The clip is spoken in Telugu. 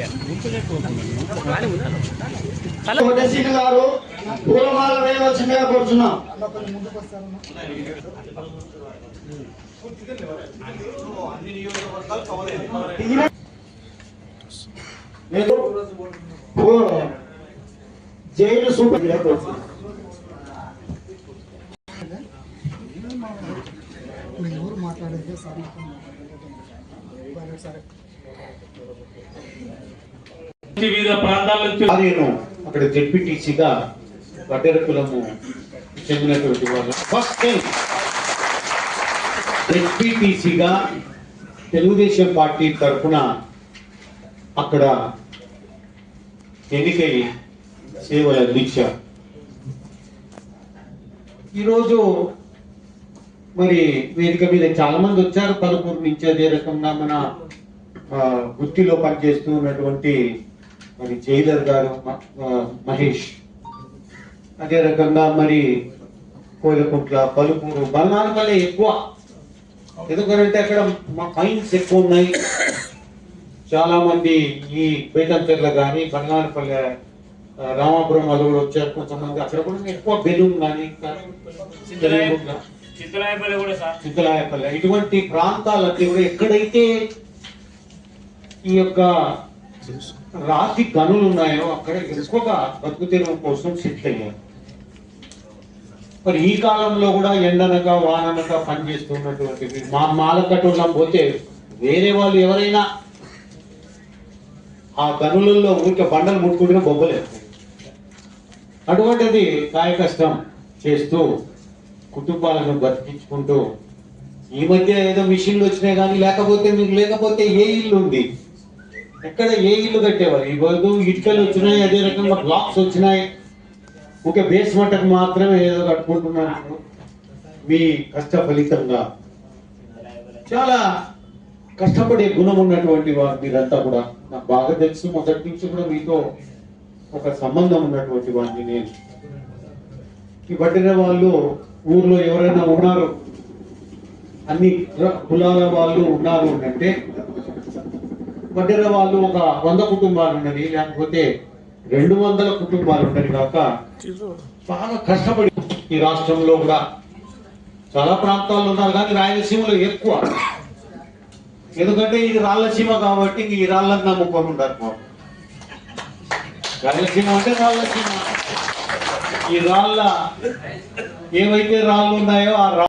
గారు పూలమాల వేయవలసిందిగా కోరుతున్నాం. జైలు సూపర్ మాట్లాడేది సార్ వివిధ ప్రాంతాల నుంచి అక్కడ జెడ్పీటీసీగా వడ్డెర కులము చెందినటువంటి వాళ్ళు ఫస్ట్ టైం జెడ్పీటీసీగా తెలుగుదేశం పార్టీ తరఫున అక్కడ ఎన్నికై సేవలు అందించారు. ఈరోజు మరి వేదిక మీద చాలా మంది వచ్చారు. పలువురు నుంచి అదే రకంగా మన వృత్తిలో పనిచేస్తూ ఉన్నటువంటి మరి జైలర్ గారు మహేష్, అదే రకంగా మరి కోయిలకుంట్ల, పలుపూరు, బల్నానపల్లి ఎక్కువ, ఎందుకంటే అక్కడ మైన్స్ ఎక్కువ ఉన్నాయి. చాలా మంది ఈ బేతంచెర్ల కానీ బల్నానపల్లి, రామాపురం వాళ్ళు కూడా వచ్చారు కొంతమంది. అక్కడ కూడా ఎక్కువ బెలూమ్ కానీ చిత్తలాయపల్లి ఇటువంటి ప్రాంతాలన్నీ కూడా ఎక్కడైతే ఈ యొక్క రాతి గనులు ఉన్నాయో అక్కడ ఎక్కువగా బతుకు తెరువు కోసం సెటిల్ అయ్యారు. మరి ఈ కాలంలో కూడా ఎండనక వాననక పనిచేస్తున్నటువంటి మాలకట్టులం పోతే వేరే వాళ్ళు ఎవరైనా ఆ గనులలో ఊరికే బండలు ముట్టుకుంటే బొబ్బలేదు. అటువంటిది కాయ కష్టం చేస్తూ కుటుంబాలను బతికించుకుంటూ, ఈ మధ్య ఏదో మిషన్లు వచ్చినాయి కానీ లేకపోతే ఏ ఇల్లు ఉంది, ఎక్కడ ఏ ఇల్లు కట్టేవారు? ఇవ్వదు, ఇటుకలు వచ్చినాయి, అదే రకంగా బ్లాక్స్ వచ్చినాయి, ఒక బేస్మెంట్ మాత్రమే ఏదో కట్టుకుంటున్నారు. మీ కష్ట ఫలితంగా చాలా కష్టపడే గుణం ఉన్నటువంటి వారు మీరంతా కూడా. నాకు బాగా తెలుసు, మొదటి నుంచి కూడా మీతో ఒక సంబంధం ఉన్నటువంటి వాడిని నేను. ఈ వడ్డెర వాళ్ళు ఊర్లో ఎవరైనా ఉన్నారు, అన్ని కులాల వాళ్ళు ఉన్నారు అంటే వడ్డెర వాళ్ళు ఒక 100 కుటుంబాలు ఉన్నది, లేకపోతే 200 కుటుంబాలు ఉన్నది కాక బాగా కష్టపడి ఈ రాష్ట్రంలో కూడా చాలా ప్రాంతాల్లో ఉన్నారు. కానీ రాయలసీమలో ఎక్కువ, ఎందుకంటే ఇది రాళ్లసీమ కాబట్టి ఈ రాళ్ళని నమ్ముకొని ఉంటారు. రాయలసీమ అంటే రాళ్లసీమ. ఈ రాళ్ళ ఏవైతే రాళ్ళు ఉన్నాయో ఆ